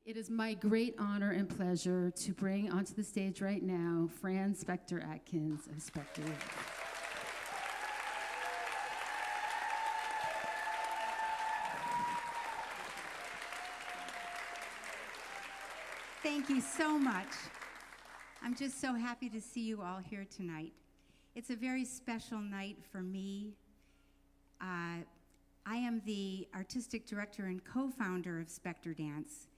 It is my great honor and pleasure to bring onto the stage right now Fran Spector Atkins of SpectorDance. Thank you so much. I'm just so happy to see you all here tonight. It's a very special night for me. I am the artistic director and co-founder of SpectorDance.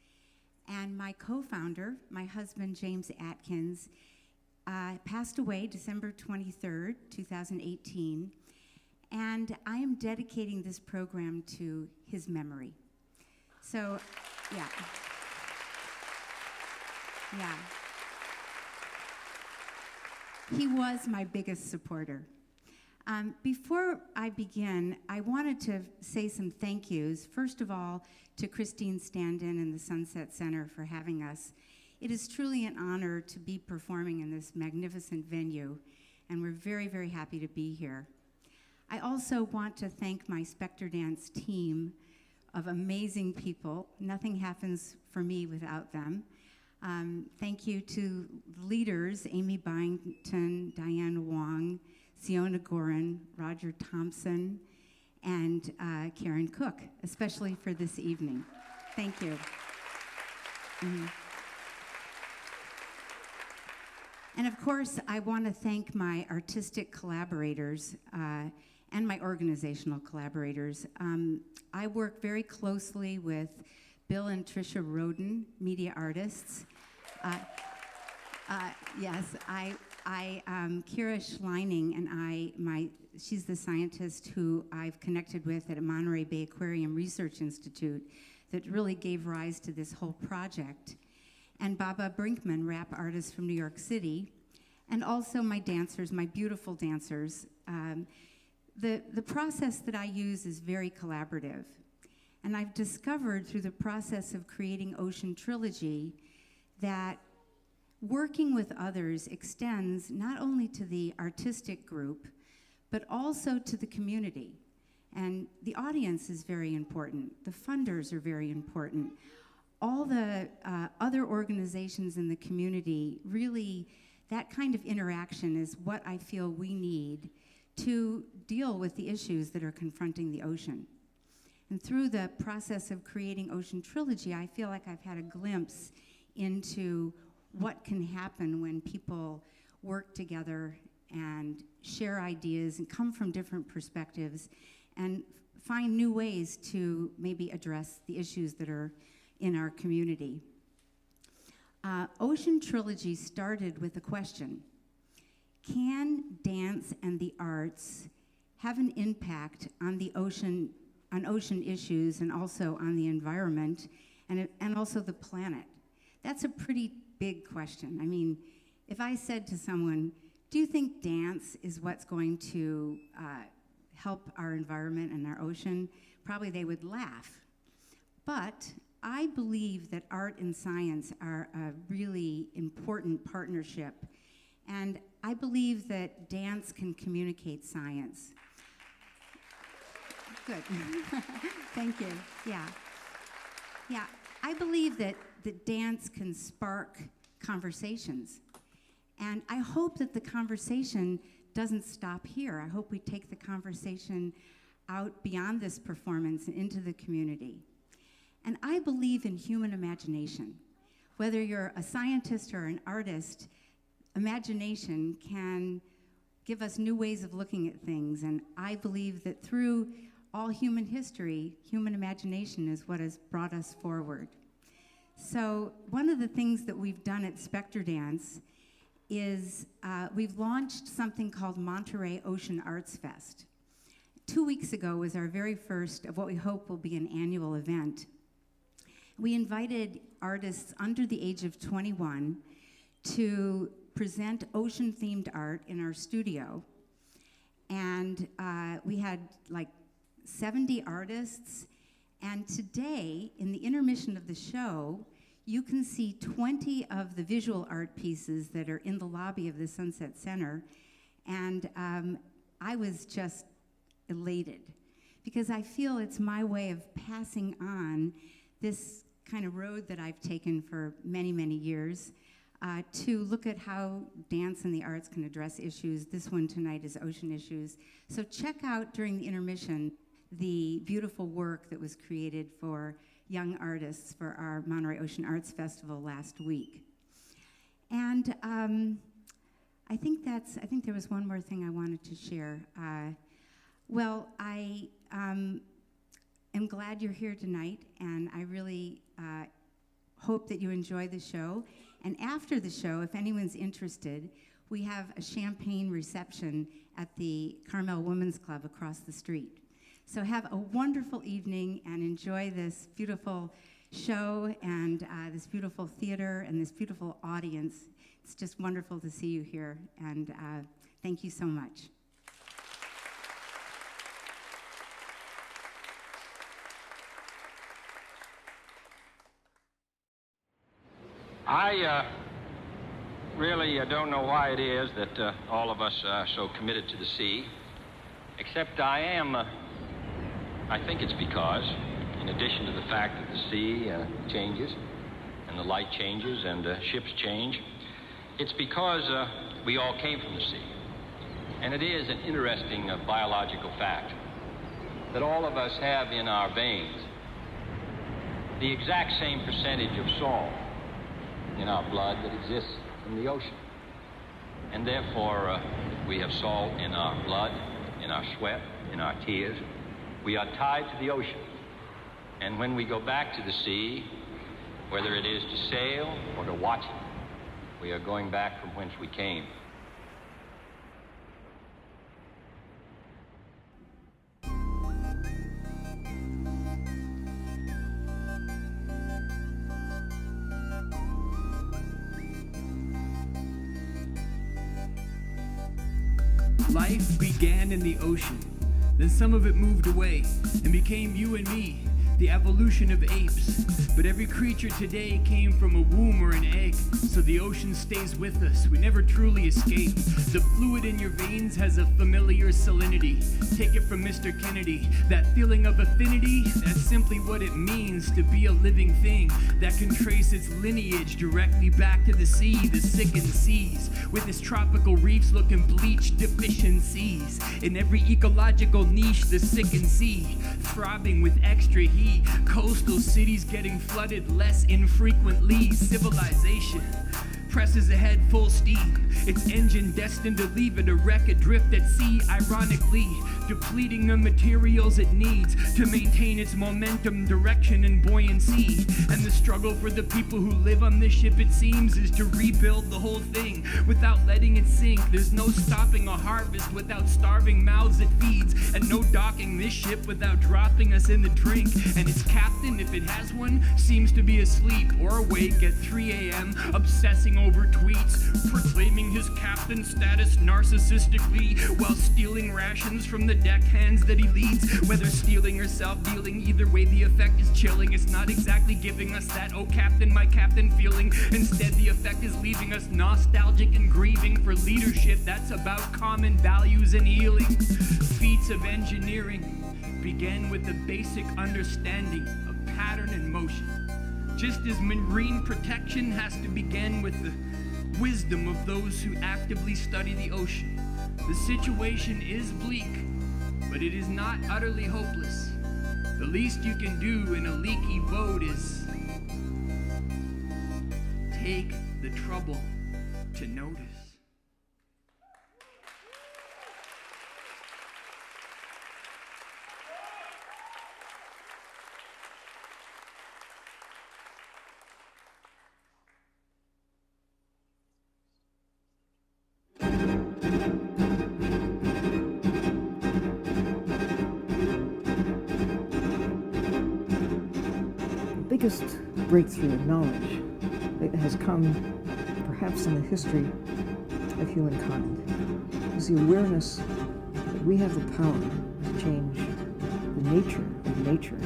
And my co-founder, my husband, James Atkins, passed away December 23rd, 2018. And I am dedicating this program to his memory. So, yeah. Yeah. He was my biggest supporter. Before I begin, I wanted to say some thank yous. First of all, to Christine Standen and the Sunset Center for having us. It is truly an honor to be performing in this magnificent venue, and we're very, very happy to be here. I also want to thank my SpectorDance team of amazing people. Nothing happens for me without them. Thank you to leaders, Amy Byington, Diane Wong, Siona Gorin, Roger Thompson, and Karen Cook, especially for this evening. Thank you. And of course, I want to thank my artistic collaborators and my organizational collaborators. I work very closely with Bill and Tricia Roden, media artists. Yes, Kira Schleining and she's the scientist who I've connected with at Monterey Bay Aquarium Research Institute that really gave rise to this whole project. And Baba Brinkman, rap artist from New York City, and also my dancers, my beautiful dancers. The process that I use is very collaborative. And I've discovered through the process of creating Ocean Trilogy that working with others extends not only to the artistic group, but also to the community. And the audience is very important. The funders are very important. All the other organizations in the community, really, that kind of interaction is what I feel we need to deal with the issues that are confronting the ocean. And through the process of creating Ocean Trilogy, I feel like I've had a glimpse into what can happen when people work together and share ideas and come from different perspectives and find new ways to maybe address the issues that are in our community. Ocean Trilogy started with a question: can dance and the arts have an impact on the ocean, on ocean issues, and also on the environment, and also the planet? That's a pretty big question. I mean, if I said to someone, do you think dance is what's going to help our environment and our ocean? Probably they would laugh. But I believe that art and science are a really important partnership. And I believe that dance can communicate science. Good. Thank you. Yeah. Yeah. I believe that dance can spark conversations. And I hope that the conversation doesn't stop here. I hope we take the conversation out beyond this performance and into the community. And I believe in human imagination. Whether you're a scientist or an artist, imagination can give us new ways of looking at things. And I believe that through all human history, human imagination is what has brought us forward. So one of the things that we've done at SpectorDance is we've launched something called Monterey Ocean Arts Fest. 2 weeks ago was our very first of what we hope will be an annual event. We invited artists under the age of 21 to present ocean-themed art in our studio. And we had like 70 artists. And today, in the intermission of the show, you can see 20 of the visual art pieces that are in the lobby of the Sunset Center. And I was just elated because I feel it's my way of passing on this kind of road that I've taken for many, many years to look at how dance and the arts can address issues. This one tonight is ocean issues. So check out during the intermission the beautiful work that was created for young artists for our Monterey Ocean Arts Festival last week. And I think there was one more thing I wanted to share. Well, I am glad you're here tonight, and I really hope that you enjoy the show. And after the show, if anyone's interested, we have a champagne reception at the Carmel Women's Club across the street. So have a wonderful evening and enjoy this beautiful show and this beautiful theater and this beautiful audience. It's just wonderful to see you here, and thank you so much. I really don't know why it is that all of us are so committed to the sea, except I think it's because, in addition to the fact that the sea changes, and the light changes, and ships change, it's because we all came from the sea. And it is an interesting biological fact that all of us have in our veins the exact same percentage of salt in our blood that exists in the ocean. And therefore, we have salt in our blood, in our sweat, in our tears. We are tied to the ocean. And when we go back to the sea, whether it is to sail or to watch it, we are going back from whence we came. Life began in the ocean, then some of it moved away and became you and me, the evolution of apes. But every creature today came from a womb or an egg, so the ocean stays with us. We never truly escape. The fluid in your veins has a familiar salinity. Take it from Mr. Kennedy. That feeling of affinity, that's simply what it means to be a living thing that can trace its lineage directly back to the sea, the sickened seas, with its tropical reefs looking bleached deficiencies. In every ecological niche, the sickened sea, throbbing with extra heat. Coastal cities getting flooded less infrequently. Civilization presses ahead full steam, its engine destined to leave it a wreck adrift at sea, ironically depleting the materials it needs to maintain its momentum, direction, and buoyancy. And the struggle for the people who live on this ship, it seems, is to rebuild the whole thing without letting it sink. There's no stopping a harvest without starving mouths it feeds, and no docking this ship without dropping us in the drink. And its captain, if it has one, seems to be asleep or awake at 3 a.m., obsessing over tweets, proclaiming his captain status narcissistically while stealing rations from the deckhands that he leads. Whether stealing or self-dealing, either way the effect is chilling. It's not exactly giving us that "oh captain, my captain" feeling. Instead, the effect is leaving us nostalgic and grieving for leadership that's about common values and healing. Feats of engineering begin with the basic understanding of pattern and motion, just as marine protection has to begin with the wisdom of those who actively study the ocean. The situation is bleak, but it is not utterly hopeless. The least you can do in a leaky boat is take the trouble to notice. The biggest breakthrough of knowledge that has come perhaps in the history of humankind is the awareness that we have the power to change the nature of nature.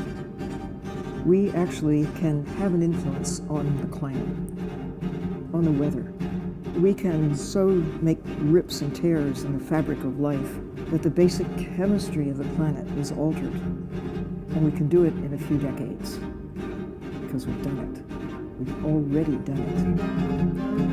We actually can have an influence on the climate, on the weather. We can so make rips and tears in the fabric of life that the basic chemistry of the planet is altered, and we can do it in a few decades. because we've done it. We've already done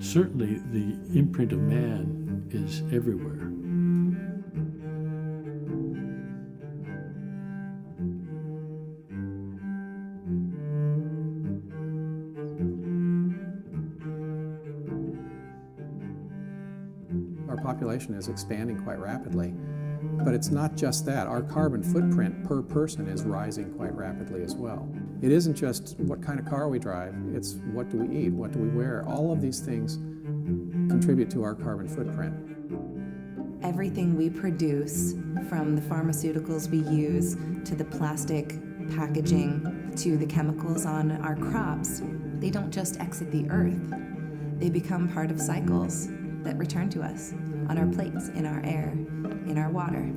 Certainly, the imprint of man is everywhere. Our population is expanding quite rapidly, but it's not just that. Our carbon footprint per person is rising quite rapidly as well. It isn't just what kind of car we drive, it's what do we eat, what do we wear. All of these things contribute to our carbon footprint. Everything we produce, from the pharmaceuticals we use, to the plastic packaging, to the chemicals on our crops, they don't just exit the earth. They become part of cycles that return to us on our plates, in our air, in our water.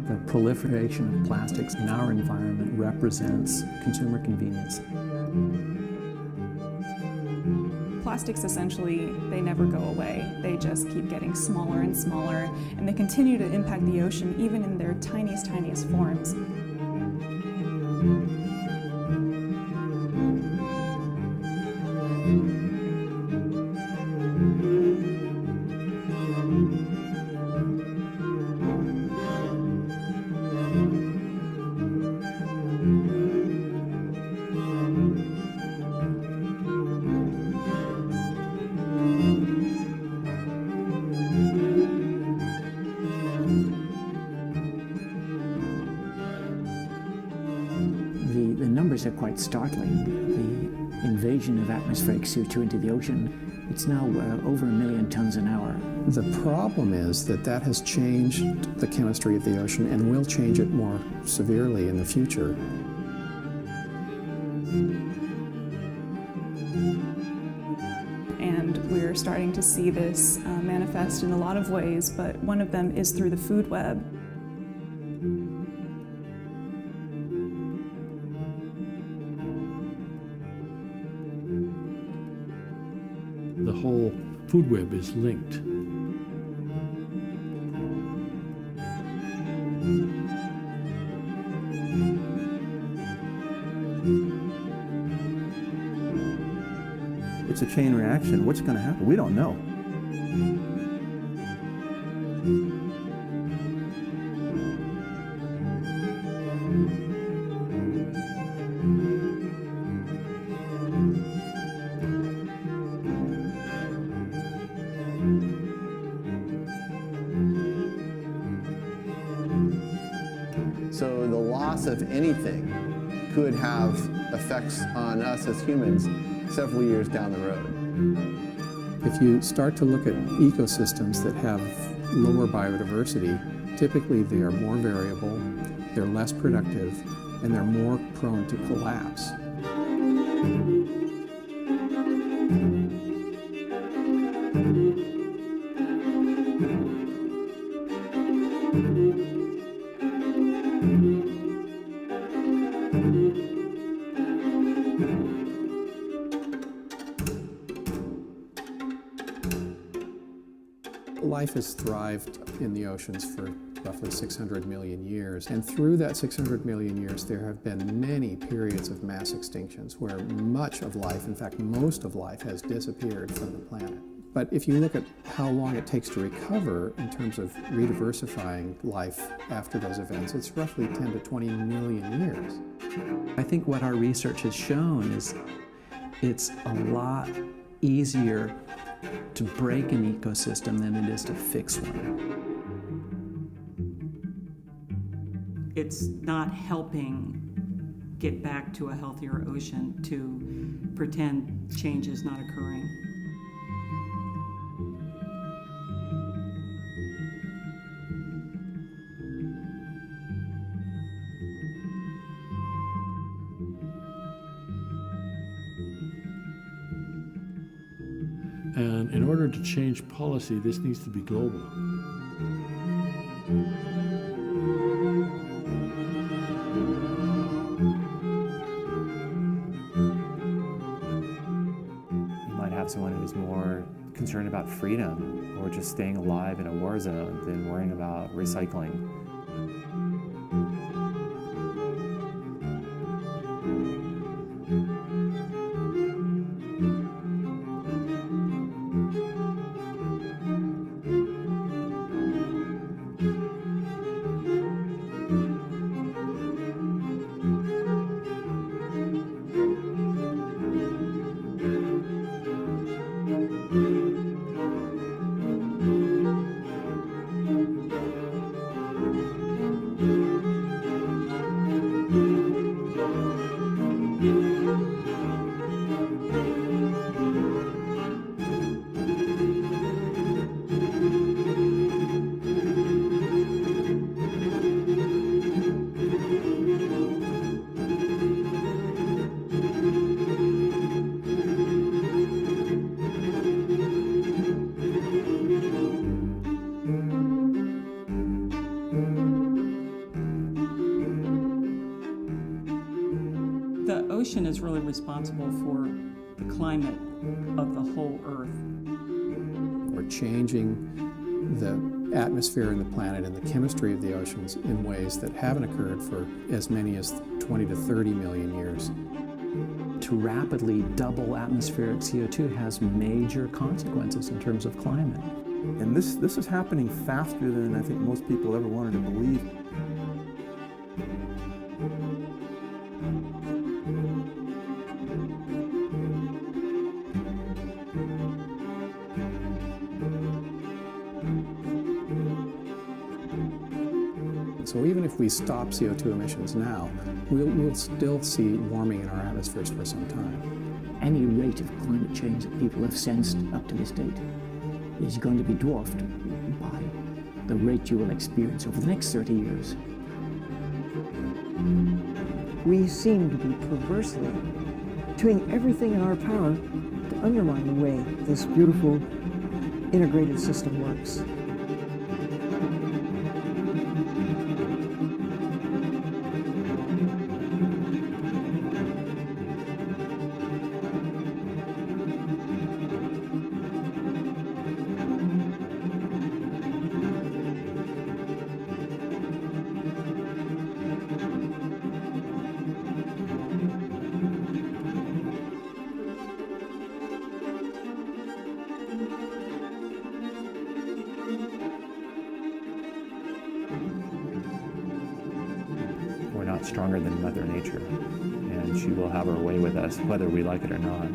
The proliferation of plastics in our environment represents consumer convenience. Plastics essentially, they never go away. They just keep getting smaller and smaller, and they continue to impact the ocean even in their tiniest, tiniest forms. The numbers are quite startling. The invasion of atmospheric CO2 into the ocean, it's now over 1 million tons an hour. The problem is that that has changed the chemistry of the ocean and will change it more severely in the future. And we're starting to see this manifest in a lot of ways, but one of them is through the food web. The whole food web is linked. It's a chain reaction. What's going to happen? We don't know. So the loss of anything could have effects on us as humans several years down the road. If you start to look at ecosystems that have lower biodiversity, typically they are more variable, they're less productive, and they're more prone to collapse. Life has thrived in the oceans for roughly 600 million years. And through that 600 million years, there have been many periods of mass extinctions where much of life, in fact, most of life, has disappeared from the planet. But if you look at how long it takes to recover in terms of rediversifying life after those events, it's roughly 10 to 20 million years. I think what our research has shown is it's a lot easier to break an ecosystem than it is to fix one. It's not helping get back to a healthier ocean, to pretend change is not occurring. And in order to change policy, this needs to be global. You might have someone who's more concerned about freedom or just staying alive in a war zone than worrying about recycling. The ocean is really responsible for the climate of the whole Earth. We're changing the atmosphere and the planet and the chemistry of the oceans in ways that haven't occurred for as many as 20 to 30 million years. To rapidly double atmospheric CO2 has major consequences in terms of climate. And this is happening faster than I think most people ever wanted to believe. So even if we stop CO2 emissions now, we'll still see warming in our atmospheres for some time. Any rate of climate change that people have sensed up to this date is going to be dwarfed by the rate you will experience over the next 30 years. We seem to be perversely doing everything in our power to undermine the way this beautiful integrated system works. We're not stronger than Mother Nature, and she will have her way with us, whether we like it or not.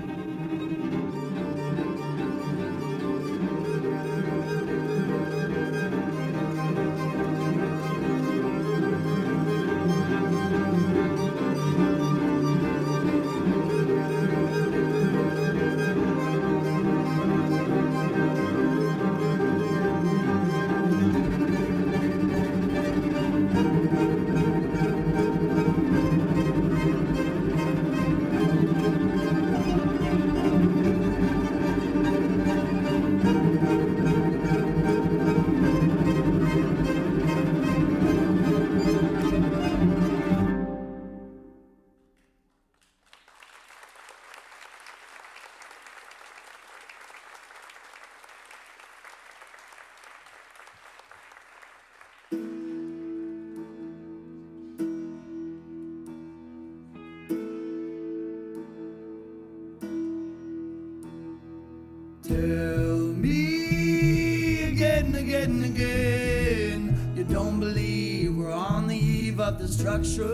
Tell me again and again and again, you don't believe we're on the eve of destruction.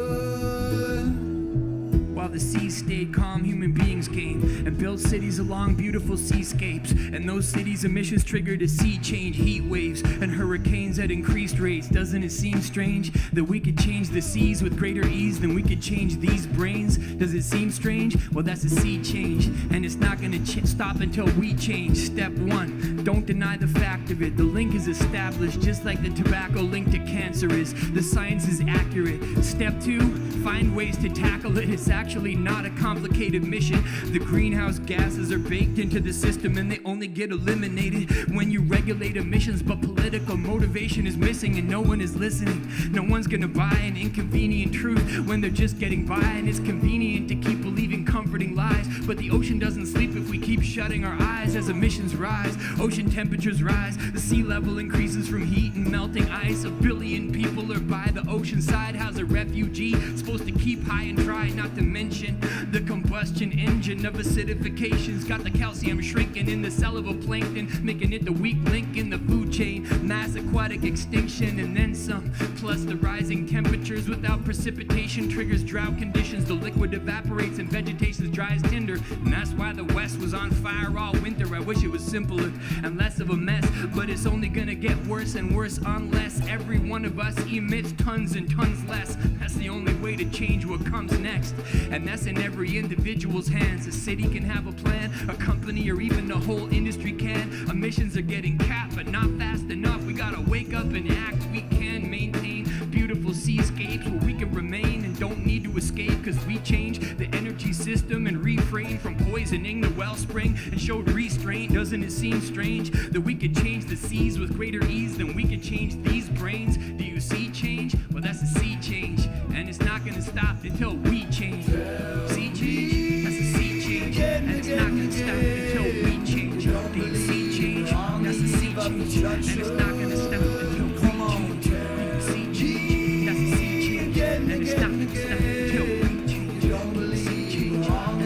While the seas stayed calm, human beings came and built cities along beautiful seascapes. And those cities' emissions triggered a sea change, heat waves and hurricanes at increased rates. Doesn't it seem strange that we could change the seas with greater ease than we could change these brains? Does it seem strange? Well, that's a sea change, and it's not gonna stop until we change. Step one, don't deny the fact of it. The link is established, just like the tobacco link to cancer is. The science is accurate. Step two, find ways to tackle it. It's actually not a complicated mission. The greenhouse gases are baked into the system, and they only get eliminated when you regulate emissions. But political motivation is missing, and no one is listening. No one's gonna buy an inconvenient truth when they're just getting by, and it's convenient to keep believing comforting lies. But the ocean doesn't sleep if we keep shutting our eyes. As emissions rise, ocean temperatures rise, the sea level increases from heat and melting ice. 1 billion people are by the ocean side. How's a refugee supposed to keep high and dry? Not to mention the combustion engine of acidification's got the calcium shrinking in the cell of a plankton, making it the weak link in the food chain. Mass aquatic extinction and then some, plus the rising temperatures without precipitation triggers drought conditions. The liquid evaporates and vegetation's dry as tinder, and that's why the West was on fire all winter. I wish it was simpler and less of a mess, but it's only gonna get worse and worse unless every one of us emits tons and tons less. That's the only way to change what comes next, and that's in every individual's hands. A city can have a plan, a company, or even the whole industry can. Emissions are getting capped, but not fast enough. We gotta wake up and act. We can maintain beautiful seascapes where we can remain and don't need to escape, cause we change the energy system and refrain from poisoning the wellspring and showed restraint. Doesn't it seem strange that we could change the seas with greater ease than we could change these brains? Do you see change? Well, that's a sea change, and it's not gonna stop until we change. Sea change, that's a sea change, and it's not gonna stop until we change. Do you see change? That's a sea change, and it's not gonna stop until we change. Do you see change? That's a sea change, and it's not gonna stop until we change. Do you see change? That's a sea change, and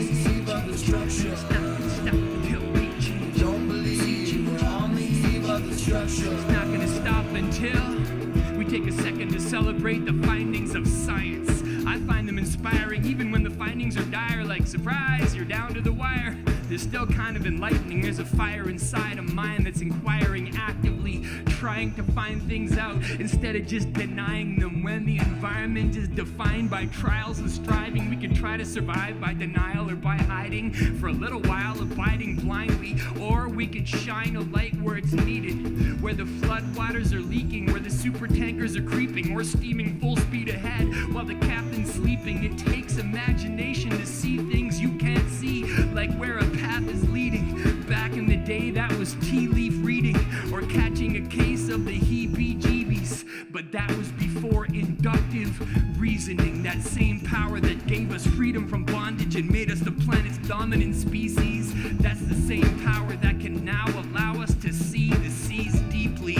it's not gonna stop until we change. Don't believe on the eve of destruction. It's not gonna stop until we take a second to celebrate the findings of science. I find them inspiring even when the findings are dire, like surprise, you're down to the wire. They're still kind of enlightening. There's a fire inside a mind that's inquiring actively, trying to find things out instead of just denying them. When the environment is defined by trials and striving, we can try to survive by denial or by hiding for a little while, abiding blindly, or we could shine a light where it's needed, where the floodwaters are leaking, where the super tankers are creeping or steaming full speed ahead while the captain's sleeping. It takes imagination to see things you can't see, like where a path is leading. Back in the day, that was tea leaf reading or catching a case of the heebie-jeebies, but that was before inductive reasoning. That same power that gave us freedom from bondage and made us the planet's dominant species, that's the same power that can now allow us to see the seas deeply.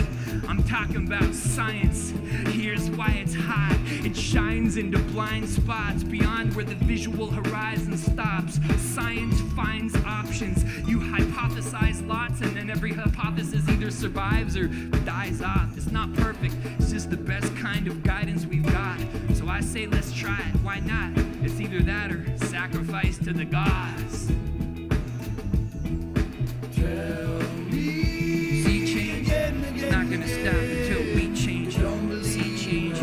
I'm talking about science. Here's why it's hot. It shines into blind spots beyond where the visual horizon stops. Science finds options. You hypothesize lots, and then every hypothesis either survives or dies off. It's not perfect. It's just the best kind of guidance we've got. So I say let's try it. Why not? It's either that or sacrifice to the gods. Sea change, it's not gonna stop until we change. Sea change,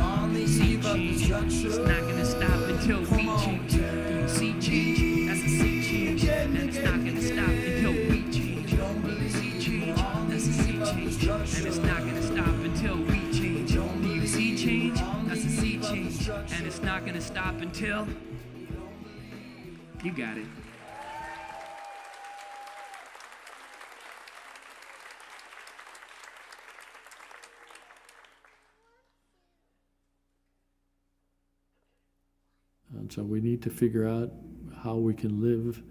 sea change, it's not gonna stop until we change. Do you see change? That's a sea change, and it's not gonna stop until we change. Do you see change? That's a sea change, and it's not gonna stop until we change. Do you see change? That's a sea change, and it's not gonna stop until you got it. And so we need to figure out how we can live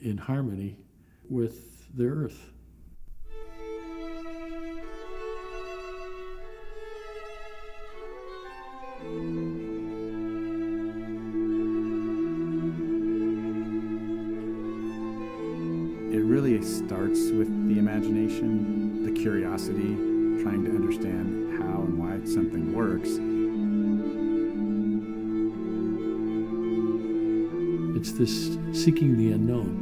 in harmony with the earth. It really starts with the imagination, the curiosity, trying to understand how and why something works. it's this seeking the unknown.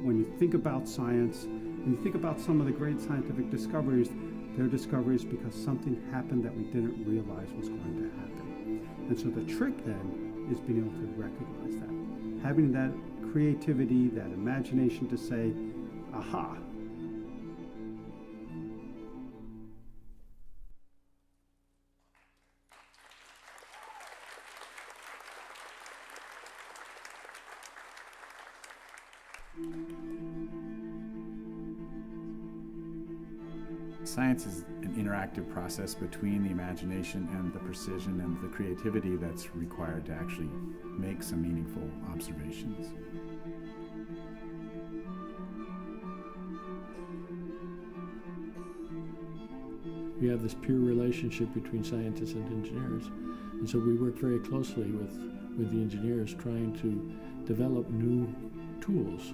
When you think about science, and you think about some of the great scientific discoveries, they're discoveries because something happened that we didn't realize was going to happen. And so the trick then is being able to recognize that. Having that creativity, that imagination to say, aha. Science is an interactive process between the imagination and the precision and the creativity that's required to actually make some meaningful observations. We have this peer relationship between scientists and engineers, and so we work very closely with the engineers trying to develop new tools.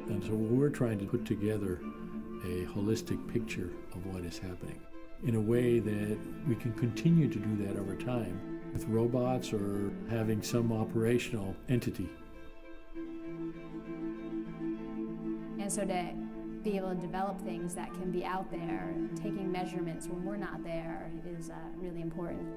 And so we're trying to put together a holistic picture of what is happening in a way that we can continue to do that over time with robots or having some operational entity. And so to be able to develop things that can be out there, taking measurements when we're not there is really important.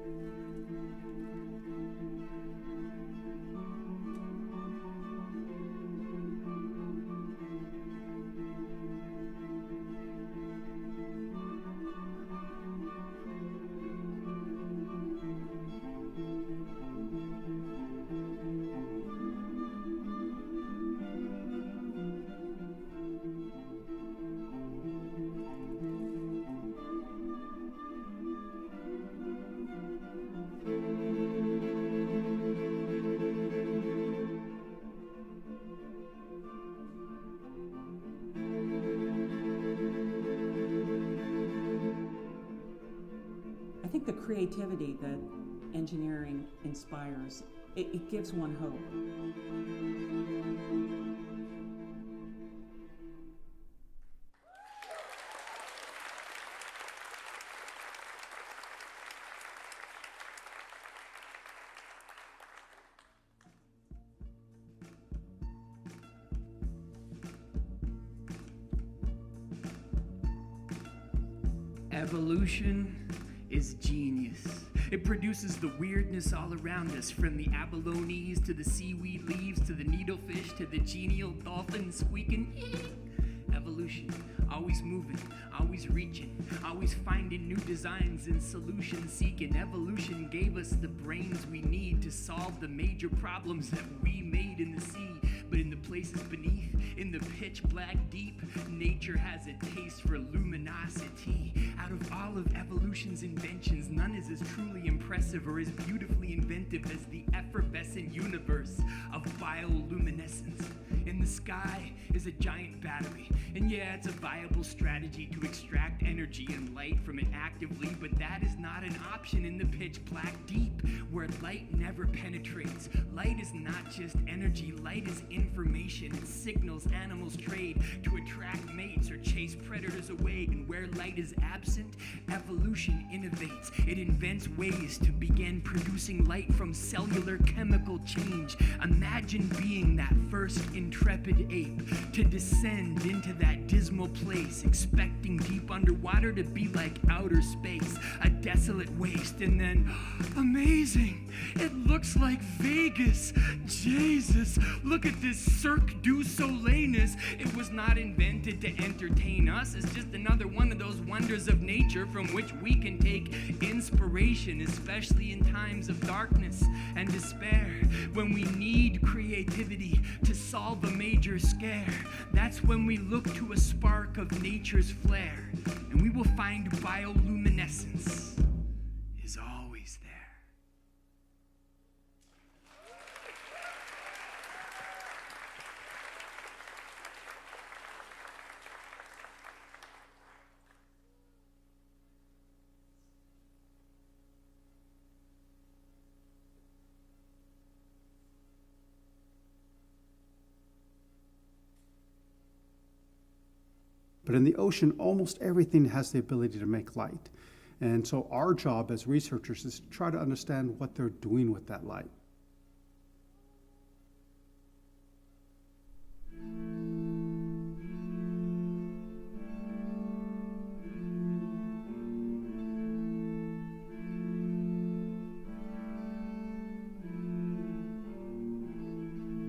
I think the creativity that engineering inspires, it gives one hope. Evolution is genius. It produces the weirdness all around us, from the abalones to the seaweed leaves to the needlefish to the genial dolphin squeaking. Evolution, always moving, always reaching, always finding new designs and solutions seeking. Evolution gave us the brains we need to solve the major problems that we made in the sea. But in the places beneath, in the pitch black deep, nature has a taste for luminosity. Out of all of evolution's inventions, none is as truly impressive or as beautifully inventive as the effervescent universe of bioluminescence. In the sky is a giant battery, and yeah, it's a viable strategy to extract energy and light from it actively, but that is not an option in the pitch black deep, where light never penetrates. Light is not just energy, light is information. It signals animals trade to attract mates or chase predators away, and where light is absent, evolution innovates. It invents ways to begin producing light from cellular chemical change. Imagine being that first inventor intrepid ape to descend into that dismal place, expecting deep underwater to be like outer space, a desolate waste, and then, amazing, it looks like Vegas. Jesus, look at this Cirque du Soleilness. It was not invented to entertain us. It's just another one of those wonders of nature from which we can take inspiration, especially in times of darkness and despair, when we need creativity to solve a major scare. That's when we look to a spark of nature's flare, and we will find bioluminescence is always there. But in the ocean, almost everything has the ability to make light. And so our job as researchers is to try to understand what they're doing with that light.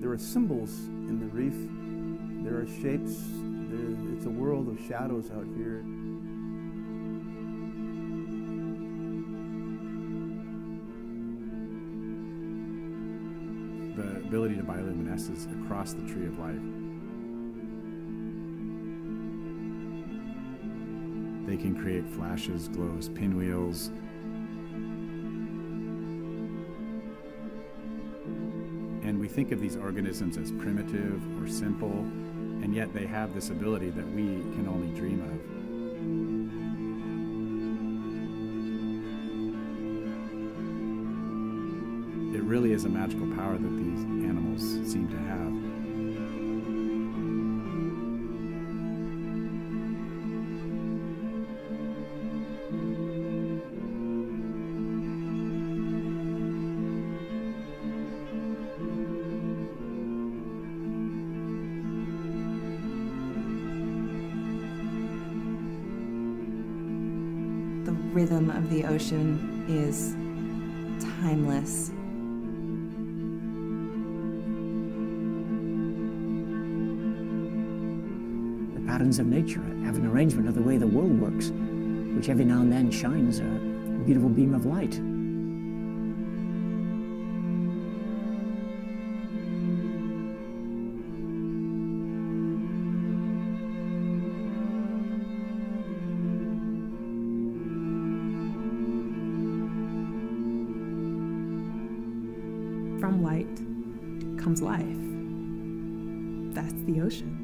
There are symbols in the reef. There are shapes. It's a world of shadows out here. The ability to bioluminesce across the tree of life. They can create flashes, glows, pinwheels. And we think of these organisms as primitive or simple, and yet they have this ability that we can only dream of. It really is a magical power that these animals seem to have. The rhythm of the ocean is timeless. The patterns of nature have an arrangement of the way the world works, which every now and then shines a beautiful beam of light. From light comes life. That's the ocean.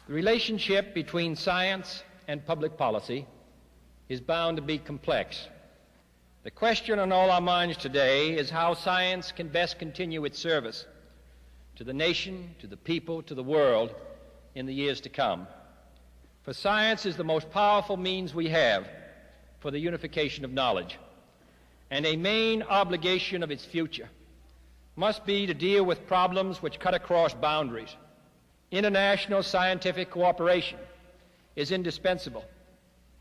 The relationship between science and public policy is bound to be complex. The question on all our minds today is how science can best continue its service to the nation, to the people, to the world in the years to come. For science is the most powerful means we have for the unification of knowledge, and a main obligation of its future must be to deal with problems which cut across boundaries. International scientific cooperation is indispensable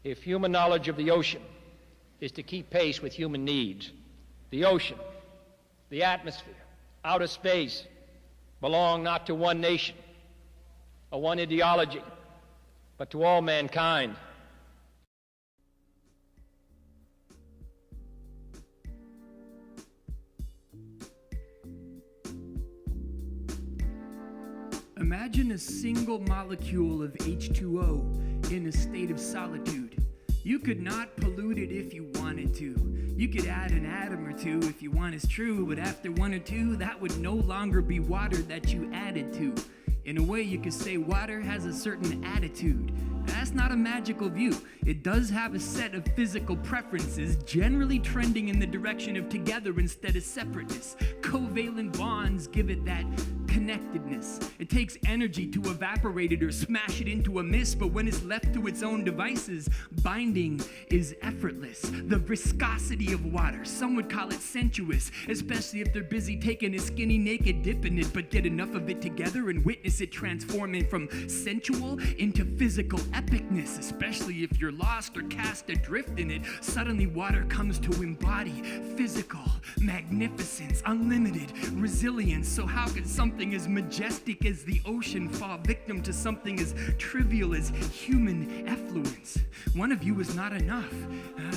if human knowledge of the ocean is to keep pace with human needs. The ocean, the atmosphere, outer space belong not to one nation or one ideology, but to all mankind. Imagine a single molecule of H2O in a state of solitude. You could not pollute it if you wanted to. You could add an atom or two if you want is true, but after one or two, that would no longer be water that you added to. In a way, you could say water has a certain attitude, That's not a magical view. It does have a set of physical preferences, generally trending in the direction of together instead of separateness. Covalent bonds give it that connectedness. It takes energy to evaporate it or smash it into a mist, but when it's left to its own devices, binding is effortless. The viscosity of water, some would call it sensuous, especially if they're busy taking a skinny naked dip in it, but get enough of it together and witness it transforming from sensual into physical epicness, especially if you're lost or cast adrift in it. Suddenly water comes to embody physical magnificence, unlimited resilience. So how could something as majestic as the ocean fall victim to something as trivial as human effluence? One of you is not enough.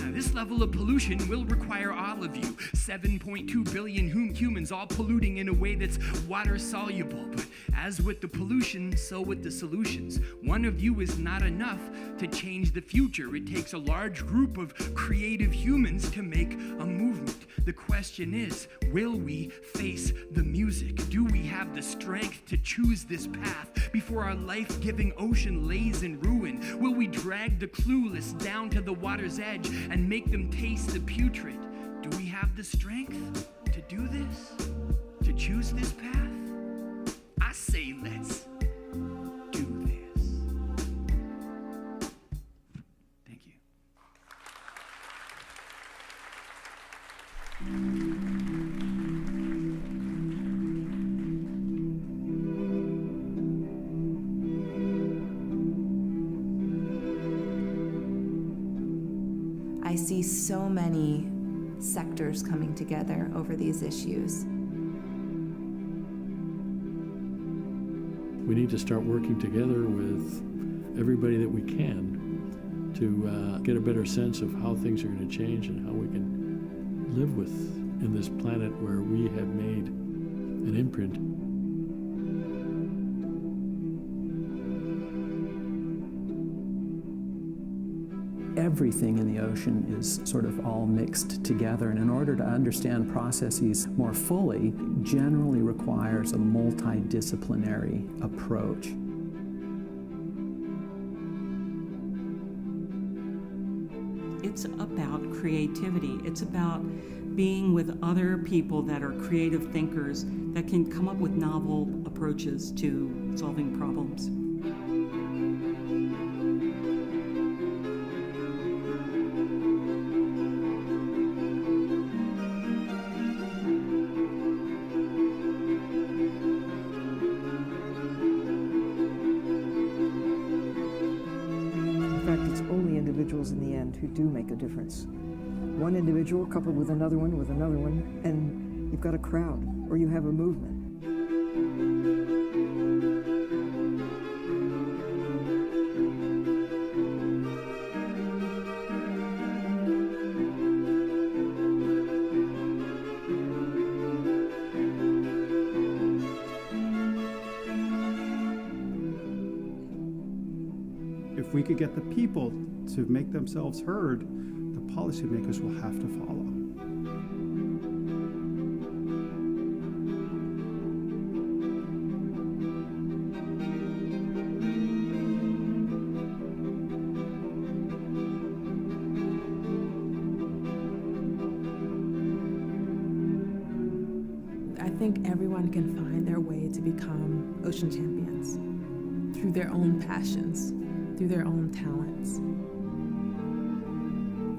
This level of pollution will require all of you. 7.2 billion humans all polluting in a way that's water soluble. But as with the pollution, so with the solutions. One of you is not enough to change the future. It takes a large group of creative humans to make a movement. The question is, will we face the music? Do we have the strength to choose this path before our life-giving ocean lays in ruin? Will we drag the clueless down to the water's edge and make them taste the putrid? Do we have the strength to do this? To choose this path? I say let's do this. Thank you. I see so many sectors coming together over these issues. We need to start working together with everybody that we can to get a better sense of how things are going to change and how we can live with in this planet where we have made an imprint. Everything in the ocean is sort of all mixed together, and in order to understand processes more fully, generally requires a multidisciplinary approach. It's about creativity. It's about being with other people that are creative thinkers that can come up with novel approaches to solving problems. In the end who do make a difference. One individual coupled with another one, and you've got a crowd, or you have a movement. If we could get the people to make themselves heard, the policymakers will have to follow. I think everyone can find their way to become ocean champions through their own passions, through their own talents.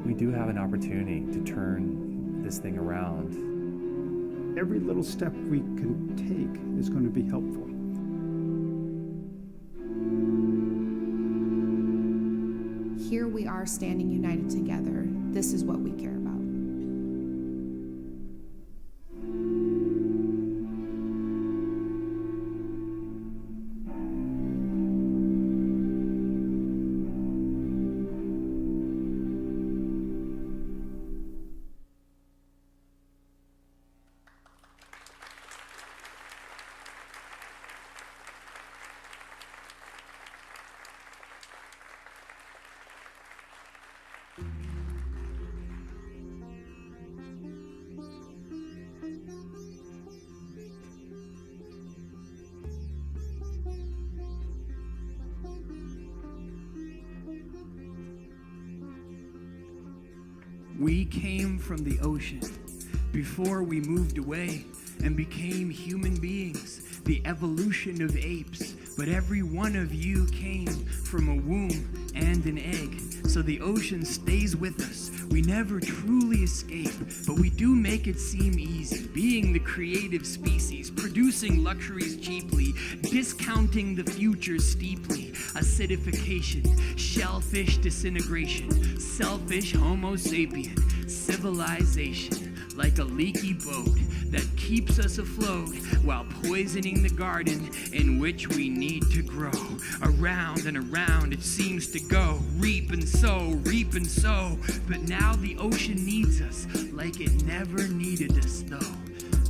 We do have an opportunity to turn this thing around. Every little step we can take is going to be helpful. Here we are standing united together. This is what we care about. We came from the ocean before we moved away and became human beings, the evolution of apes. But every one of you came from a womb and an egg. So the ocean stays with us. We never truly escape, but we do make it seem easy, being the creative species, producing luxuries cheaply, discounting the future steeply. Acidification, shellfish disintegration, selfish Homo sapien, civilization, like a leaky boat that keeps us afloat while poisoning the garden in which we need to grow. Around and around it seems to go, reap and sow, but now the ocean needs us like it never needed us though.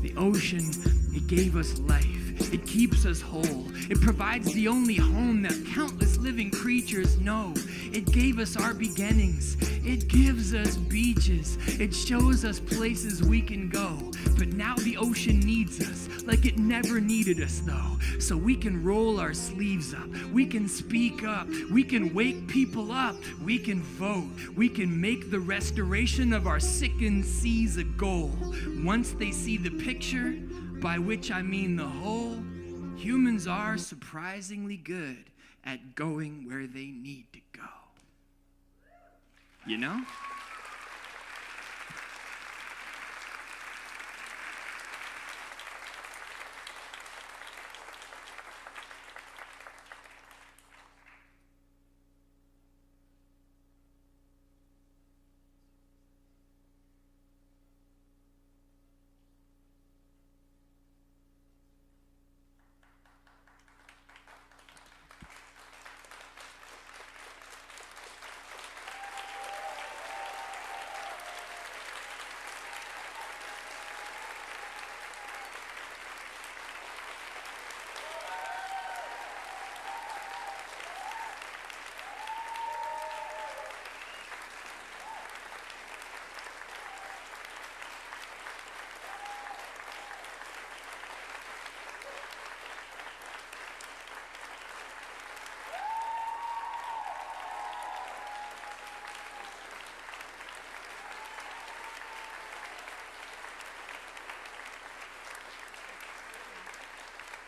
The ocean, it gave us life, it keeps us whole, it provides the only home that countless living creatures know. It gave us our beginnings, it gives us beaches, it shows us places we can go. But now the ocean needs us like it never needed us though. So we can roll our sleeves up, we can speak up, we can wake people up, we can vote, we can make the restoration of our sickened seas a goal. Once they see the picture, by which I mean the whole, humans are surprisingly good at going where they need to go. You know?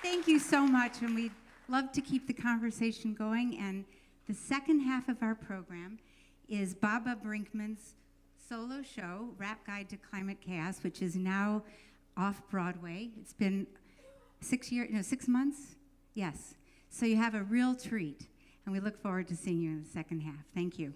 Thank you so much, and we'd love to keep the conversation going. And the second half of our program is Baba Brinkman's solo show, Rap Guide to Climate Chaos, which is now off Broadway. It's been 6 months? Yes. So you have a real treat, and we look forward to seeing you in the second half. Thank you.